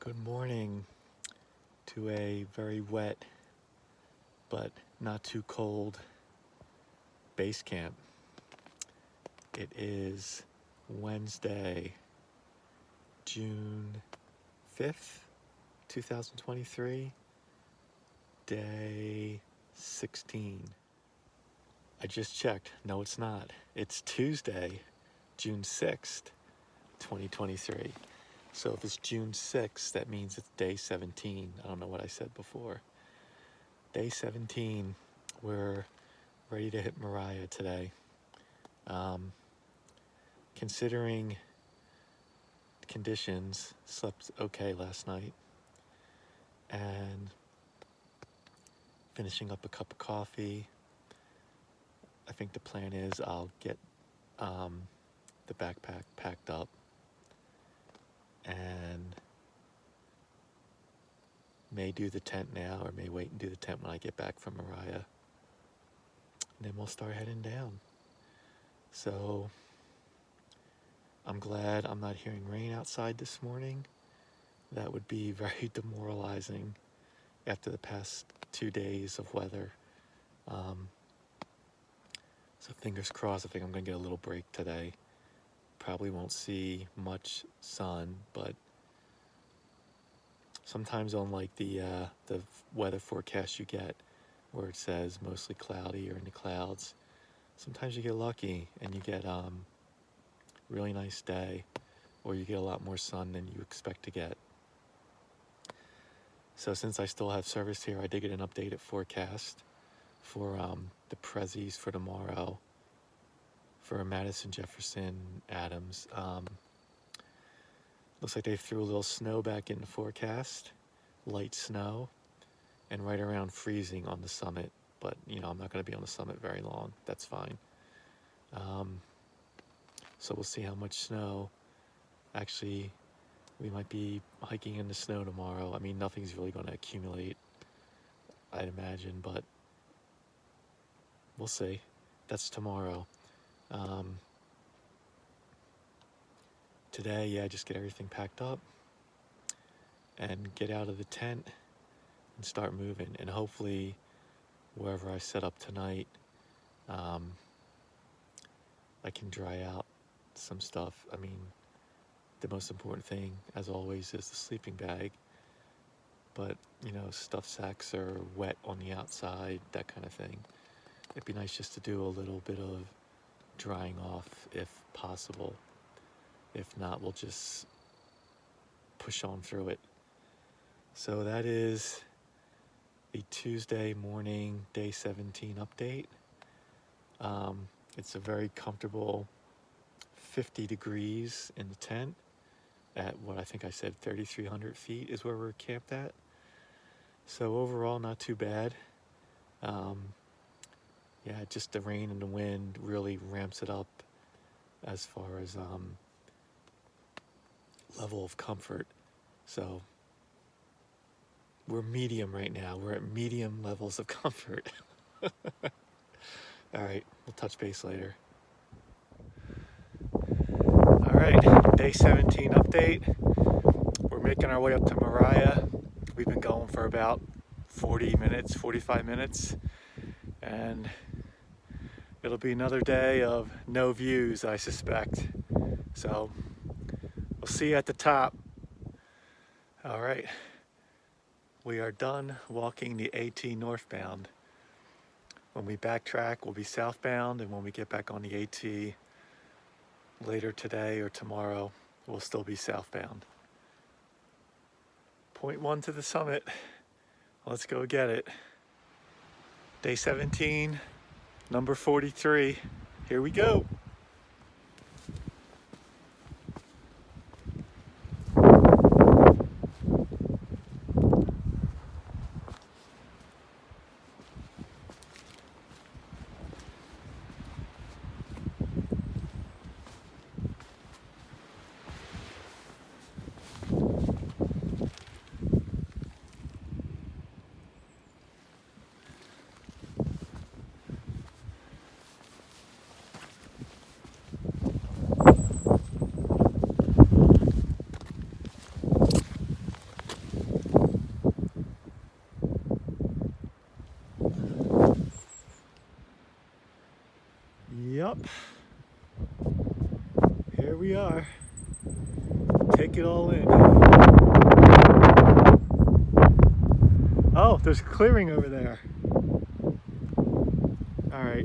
Good morning to a very wet but not too cold base camp. It is Wednesday, June 5th, 2023, day 16. I just checked. No, it's not. It's Tuesday, June 6th, 2023. So if it's June 6th, that means it's day 17. I don't know what I said before. Day 17, we're ready to hit Moriah today. Considering conditions, slept okay last night. And finishing up a cup of coffee. I think the plan is I'll get the backpack packed up and may do the tent now or may wait and do the tent when I get back from Moriah. And then we'll start heading down. So I'm glad I'm not hearing rain outside this morning. That would be very demoralizing after the past 2 days of weather. So fingers crossed, I think I'm going to get a little break today. Probably won't see much sun, but sometimes on like the weather forecast you get where it says mostly cloudy or in the clouds, sometimes you get lucky and you get really nice day, or you get a lot more sun than you expect to get. So since I still have service here, I did get an updated forecast for the prezzies for tomorrow for Madison, Jefferson, Adams. Looks like they threw a little snow back in the forecast, light snow, and right around freezing on the summit. But, I'm not going to be on the summit very long. That's fine. So we'll see how much snow. Actually, we might be hiking in the snow tomorrow. I mean, nothing's really going to accumulate, I'd imagine, but we'll see. That's tomorrow. Today, just get everything packed up and get out of the tent and start moving. And hopefully, wherever I set up tonight, I can dry out some stuff. I mean, the most important thing, as always, is the sleeping bag. But, stuff sacks are wet on the outside, that kind of thing. It'd be nice just to do a little bit of drying off if possible. If not, we'll just push on through it. So that is the Tuesday morning, day 17 update. It's a very comfortable 50 degrees in the tent at what I think I said 3,300 feet is where we're camped at. So overall, not too bad. Just the rain and the wind really ramps it up as far as level of comfort. So we're medium right now. We're at medium levels of comfort. All right, we'll touch base later. All right, day 17 update. We're making our way up to Moriah. We've been going for about 45 minutes, and it'll be another day of no views, I suspect. So we'll see you at the top. All right, we are done walking the AT northbound. When we backtrack, we'll be southbound, and when we get back on the AT later today or tomorrow, we'll still be southbound. Point 1 to the summit. Let's go get it. Day 17, number 43. Here we go. take it all in. Oh, there's a clearing over there. All right,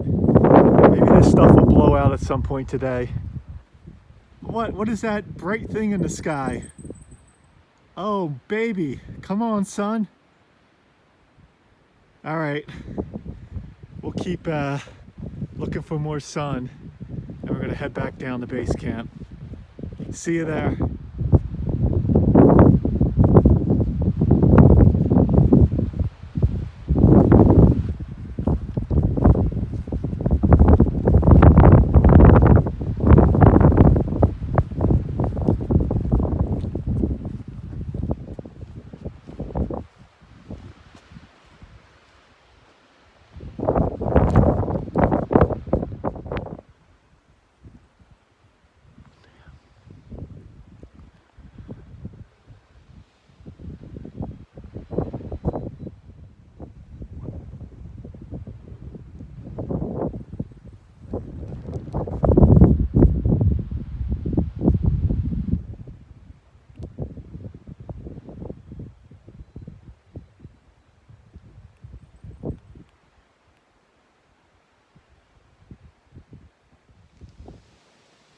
maybe this stuff will blow out at some point today. What is that bright thing in the sky? Oh, baby, come on, son. All right, we'll keep looking for more sun, and we're gonna head back down to base camp. See you there.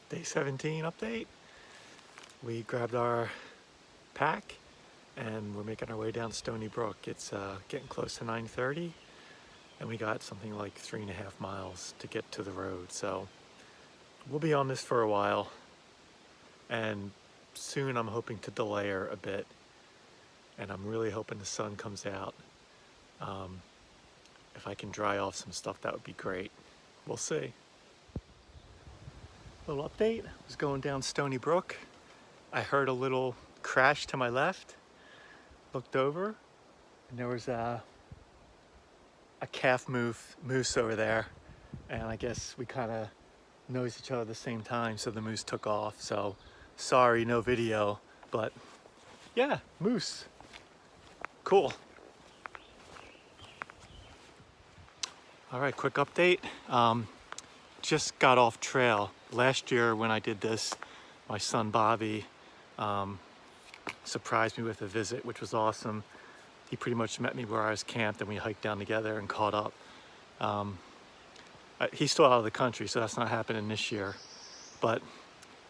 Day 17 update. We grabbed our pack and we're making our way down Stony Brook. It's getting close to 9:30 and we got something like 3.5 miles to get to the road. So we'll be on this for a while, and soon I'm hoping to delay her a bit, and I'm really hoping the sun comes out. If I can dry off some stuff, that would be great. We'll see. Little update, I was going down Stony Brook. I heard a little crash to my left, looked over, and there was a calf moose over there. And I guess we kind of nosed each other at the same time, so the moose took off. So sorry, no video, but yeah, moose. Cool. All right, quick update. Just got off trail. Last year when I did this, my son Bobby surprised me with a visit, which was awesome. He pretty much met me where I was camped and we hiked down together and caught up. He's still out of the country, so that's not happening this year. But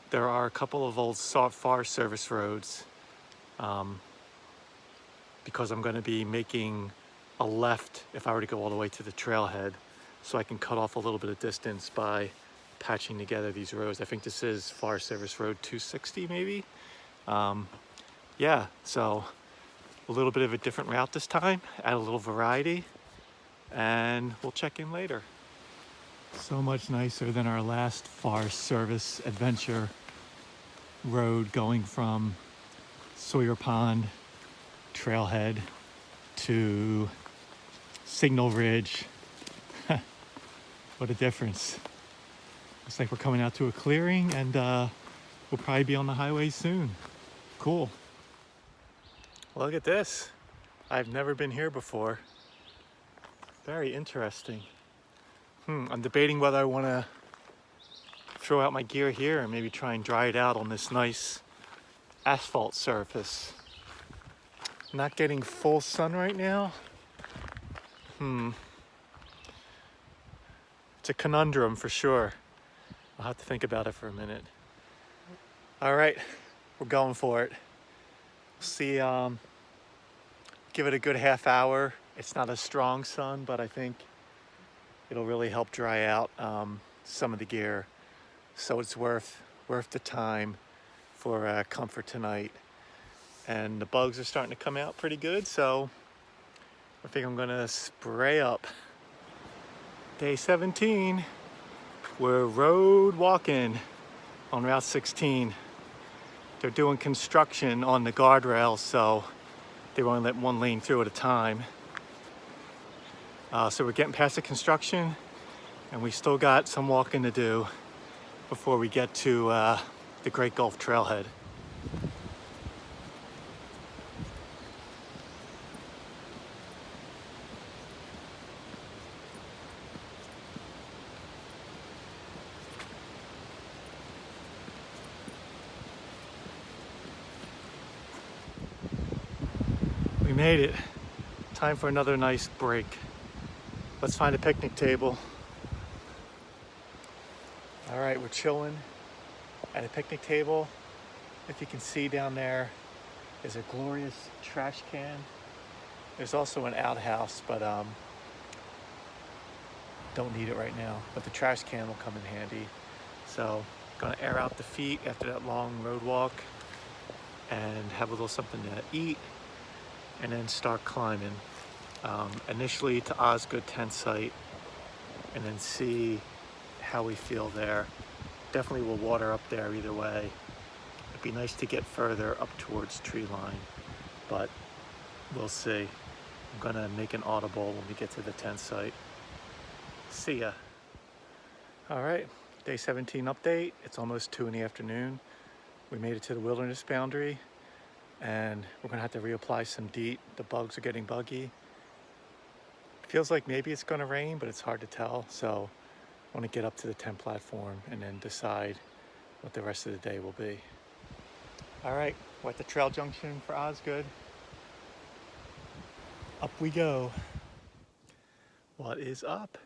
there are a couple of old Forest Service roads because I'm going to be making a left if I were to go all the way to the trailhead, so I can cut off a little bit of distance by patching together these roads. I think this is Forest Service Road 260 maybe. Yeah, so a little bit of a different route this time, add a little variety, and we'll check in later. So much nicer than our last Forest Service adventure road going from Sawyer Pond trailhead to Signal Ridge. What a difference. Looks like we're coming out to a clearing, and we'll probably be on the highway soon. Cool. Look at this. I've never been here before. Very interesting. I'm debating whether I want to throw out my gear here and maybe try and dry it out on this nice asphalt surface. Not getting full sun right now. It's a conundrum for sure. I'll have to think about it for a minute. All right, we're going for it. See, give it a good half hour. It's not a strong sun, but I think it'll really help dry out some of the gear. So it's worth the time for comfort tonight. And the bugs are starting to come out pretty good, so I think I'm gonna spray up. Day 17, we're road walking on Route 16. They're doing construction on the guardrails, so they only let one lane through at a time. So we're getting past the construction, and we still got some walking to do before we get to the Great Gulf Trailhead. made it. Time for another nice break. Let's find a picnic table. All right, we're chilling at a picnic table. If you can see down there is a glorious trash can. There's also an outhouse, but don't need it right now. But the trash can will come in handy. So, gonna air out the feet after that long road walk and have a little something to eat and then start climbing. Initially to Osgood tent site and then see how we feel there. Definitely will water up there either way. It'd be nice to get further up towards tree line, but we'll see. I'm gonna make an audible when we get to the tent site. See ya. All right, day 17 update. It's almost 2 in the afternoon. We made it to the wilderness boundary and we're gonna have to reapply some DEET. The bugs are getting buggy. Feels like maybe it's gonna rain, but it's hard to tell. So I wanna get up to the tent platform and then decide what the rest of the day will be. All right, we're at the trail junction for Osgood. Up we go. What is up?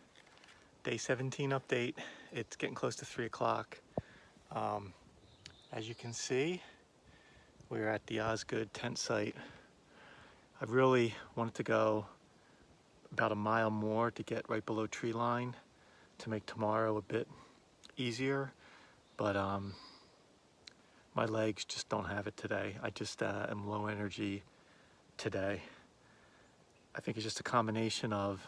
Day 17 update. It's getting close to 3 o'clock. As you can see, we're at the Osgood tent site. I really wanted to go about a mile more to get right below tree line to make tomorrow a bit easier, but my legs just don't have it today. I just am low energy today. I think it's just a combination of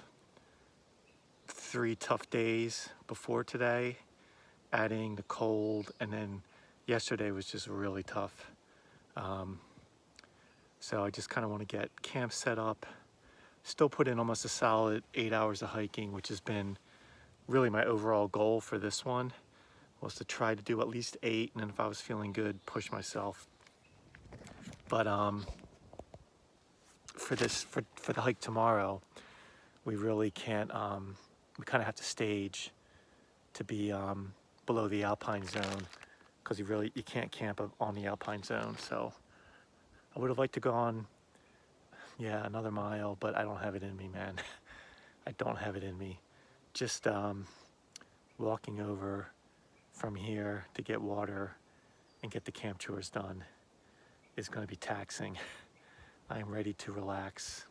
3 tough days before today, adding the cold, and then yesterday was just really tough. So I just kind of want to get camp set up, still put in almost a solid 8 hours of hiking, which has been really my overall goal for this one, was to try to do at least 8, and then if I was feeling good, push myself. But for the hike tomorrow, we really can't, we kind of have to stage to be below the alpine zone, because you can't camp on the alpine zone. So I would have liked to go on, yeah, another mile, but I don't have it in me, man. I don't have it in me. Just walking over from here to get water and get the camp chores done is going to be taxing. I am ready to relax.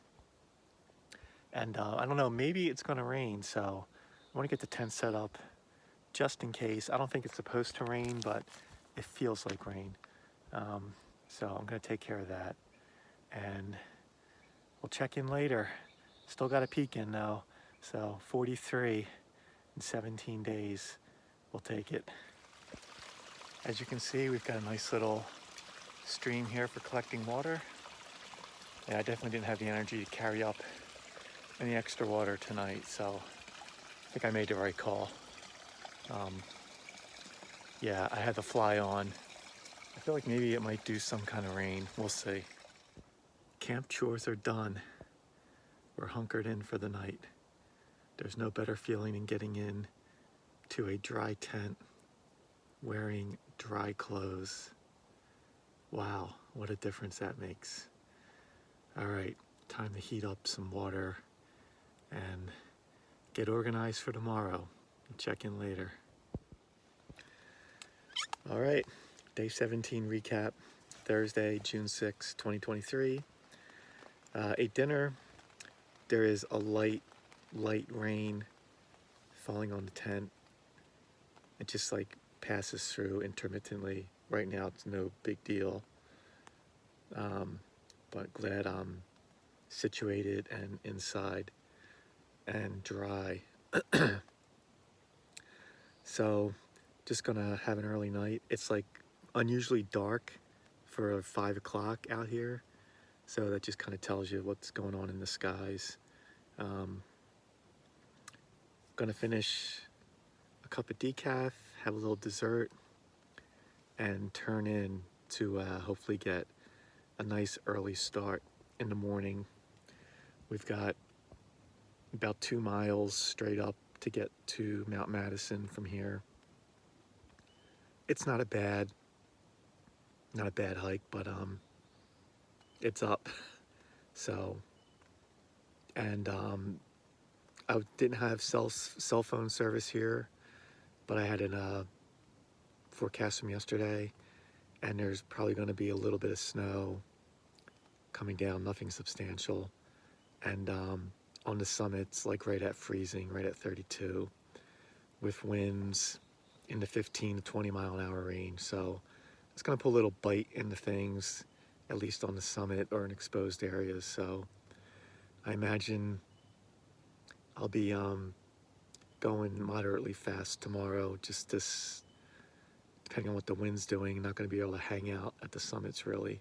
And I don't know, maybe it's going to rain, so I want to get the tent set up just in case. I don't think it's supposed to rain, but it feels like rain. So I'm going to take care of that. And we'll check in later. Still got a peek in though. So 43 in 17 days. We'll take it. As you can see, we've got a nice little stream here for collecting water. Yeah, I definitely didn't have the energy to carry up any extra water tonight, so I think I made the right call. Yeah, I had the fly on. I feel like maybe it might do some kind of rain. We'll see. Camp chores are done. We're hunkered in for the night. There's no better feeling than getting in to a dry tent, wearing dry clothes. Wow, what a difference that makes. All right, time to heat up some water and get organized for tomorrow. Check in later. All right, day 17 recap, Thursday, June 6, 2023. Ate dinner. There is a light rain falling on the tent. It just like passes through intermittently. Right now it's no big deal. But glad I'm situated and inside and dry. So just gonna have an early night. It's like unusually dark for 5 o'clock out here. So that just kind of tells you what's going on in the skies. Gonna finish a cup of decaf, have a little dessert, and turn in to hopefully get a nice early start in the morning. We've got about 2 miles straight up to get to Mount Madison from here. It's not a bad hike, but it's up. So, and I didn't have cell phone service here, but I had a forecast from yesterday, and there's probably going to be a little bit of snow coming down, nothing substantial. And on the summits, like right at freezing, right at 32, with winds in the 15 to 20 mile an hour range. So it's going to put a little bite into things, at least on the summit or in exposed areas. So I imagine I'll be going moderately fast tomorrow, just this, depending on what the wind's doing. Not going to be able to hang out at the summits really.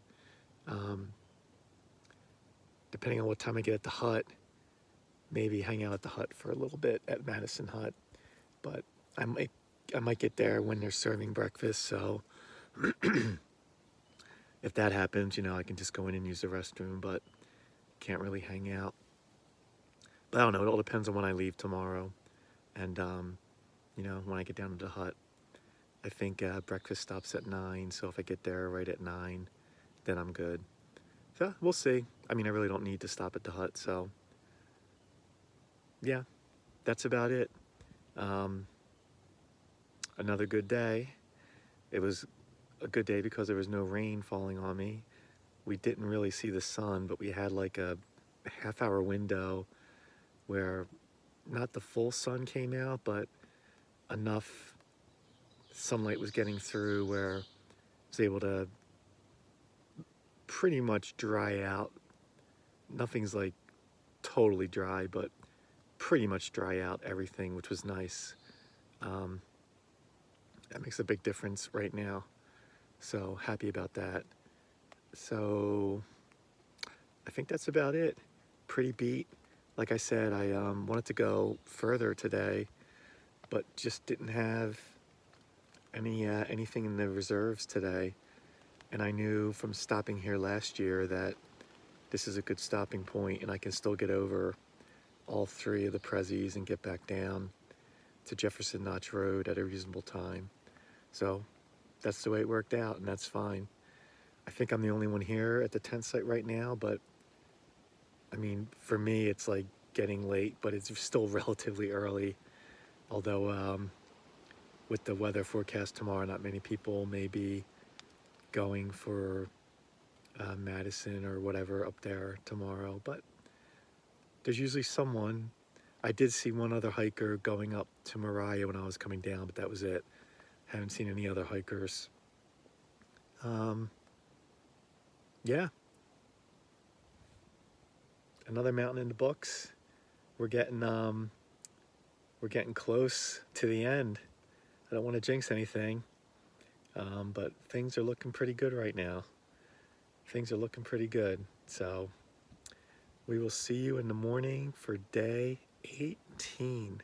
Um, Depending on what time I get at the hut, maybe hang out at the hut for a little bit at Madison Hut. But I might get there when they're serving breakfast. So if that happens, I can just go in and use the restroom, but can't really hang out. But I don't know. It all depends on when I leave tomorrow, and when I get down to the hut. I think breakfast stops at 9, so if I get there right at 9, then I'm good. So we'll see. I mean, I really don't need to stop at the hut, so yeah, that's about it. Another good day. It was a good day because there was no rain falling on me. We didn't really see the sun, but we had like a half-hour window where not the full sun came out, but enough sunlight was getting through where I was able to pretty much dry out. Nothing's like totally dry, but pretty much dry out everything, which was nice. That makes a big difference right now. So happy about that. So I think that's about it. Pretty beat. Like I said, I wanted to go further today, but just didn't have anything in the reserves today. And I knew from stopping here last year that this is a good stopping point, and I can still get over all 3 of the Prezzies and get back down to Jefferson Notch Road at a reasonable time. So that's the way it worked out, and that's fine. I think I'm the only one here at the tent site right now, but I mean, for me, it's like getting late, but it's still relatively early. Although with the weather forecast tomorrow, not many people may be going for Madison or whatever up there tomorrow, but there's usually someone. I did see one other hiker going up to Moriah when I was coming down, but that was it. Haven't seen any other hikers. Yeah, another mountain in the books. We're getting close to the end. I don't want to jinx anything, but things are looking pretty good right now. Things are looking pretty good. So we will see you in the morning for day 18.